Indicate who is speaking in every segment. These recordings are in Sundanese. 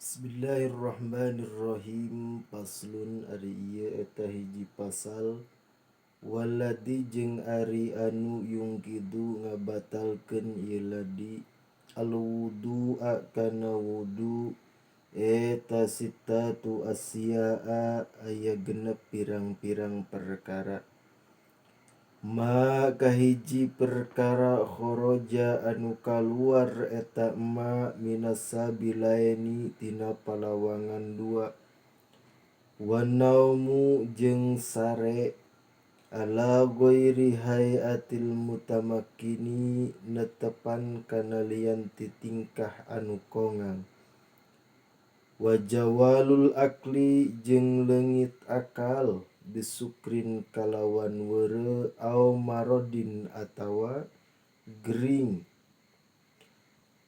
Speaker 1: Bismillahirrahmanirrahim. Paslun ari ieu eta hiji pasal waladi jeung ari anu yungkidu ngabatalkeun ieu ladi alwudu'a kana wudu eta sittatu asya'a aya genep pirang-pirang perkara. Ma kahiji perkara khoroja anu kaluar eta ma minas sabilaini tina palawangan dua. Wa naumu jeung sare ala ghairi hayatil mutamakkini netepan kana lian ti tingkah anu kongang. Wa jawalul akli jeung leungit akal bisukrin kalawan weureu au marodin atawa gering.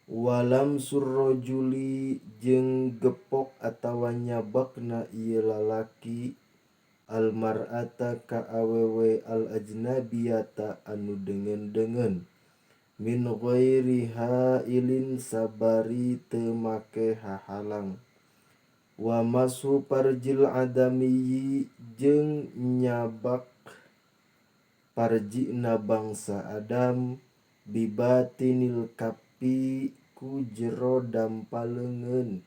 Speaker 1: Walam surrojuli jeung gepok atawa nyabakna ieu lalaki almar'ata ka awewe al ajnabiyata anu deungeun-deungeun min ghairi hailin sabari teu make hahalang. Wa masu parjil adamiyyi jeung nyabak parjina bangsa Adam bibatinil kappi ku jero dampaleungeun.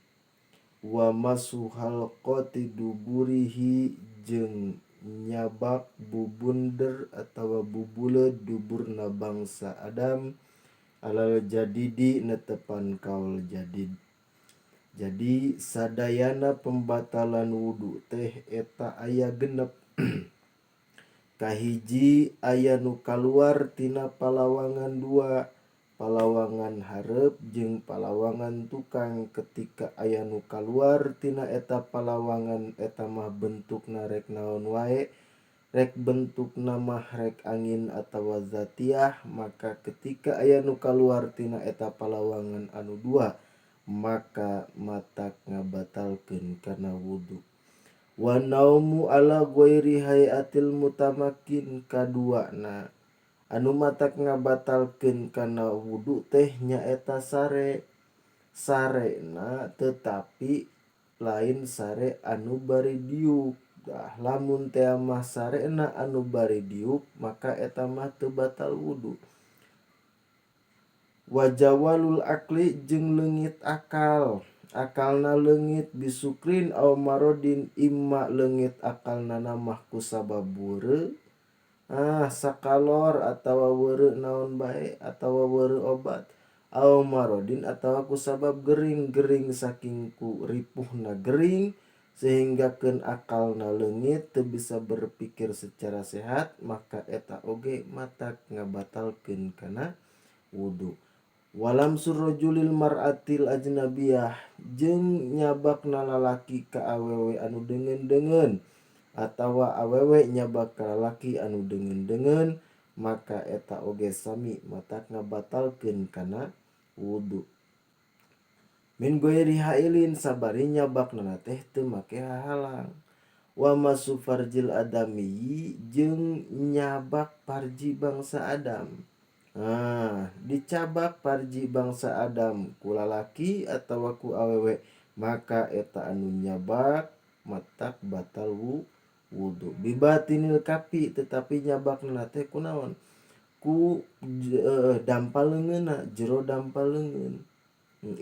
Speaker 1: Wa masu halqati duburihi jeung nyabak bubunder atawa bubuleud duburna bangsa Adam alal jadidi netepan kaul jadid. Jadi sadayana pembatalan wudu teh eta aya genep. Kahiji aya nu kaluar tina palawangan dua, palawangan hareup jeung palawangan tukang. Ketika aya nu kaluar tina eta palawangan eta mah bentukna rek naon wae, rek bentukna mah rek angin atawa zatiah, maka ketika aya nu kaluar tina eta palawangan anu dua maka matak ngabatalkeun kana wudu. Wa naumu ala ghairi hayatil mutamakkin kaduana anu matak ngabatalkeun kana wudu teh nyaeta sare. Sarena tetapi lain sare anu bari diuk. Lamun teu mah sarena anu bari diuk maka eta mah teu batal wudu. Wa jawalul akli jeung leungit akal. Akalna leungit bisukrin aw marodin imma leungit akalna mah kusabab weureu sakalor atawa weureu naon bae atawa weureu obat aw marodin atawa kusabab gering. Gering saking ku ripuhna gering sehinggakeun akalna leungit teu bisa berpikir secara sehat maka eta oge matak ngabatalkeun kana wudu. Walam surrojulil mar'atil ajnabiyah jeung nyabakna lalaki ka awewe anu deungeun-deungeun atawa awewe nyabak ka lalaki anu deungeun-deungeun maka eta oge sami matak ngabatalkeun kana wudu. Min ghairi hailin sabari nyabakna teh teu make hahalang. Wa masu farjil adamiyyi jeung nyabak parji bangsa Adam. Dicabak parji bangsa Adam ku lalaki atawa ku awewe maka eta anu nyabak matak batal wudu. Bibatinil kapi tetapi nyabakna teh kunaon? Ku dampaleungeunna, jero dampaleungeun.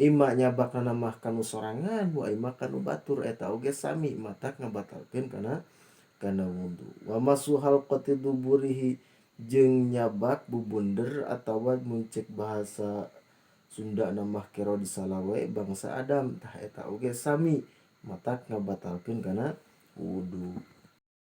Speaker 1: Ima nyabakna mah kanu sorangan wa ima kanu batur eta oge sami matak ngabatalkeun kana wudu. Wa masu halqati duburihi jeung nyabak bubunder atawa mun ceuk bahasa Sundana mah kero disalawe bangsa Adam tah eta oge sami matak ngabatalkeun kana wudu.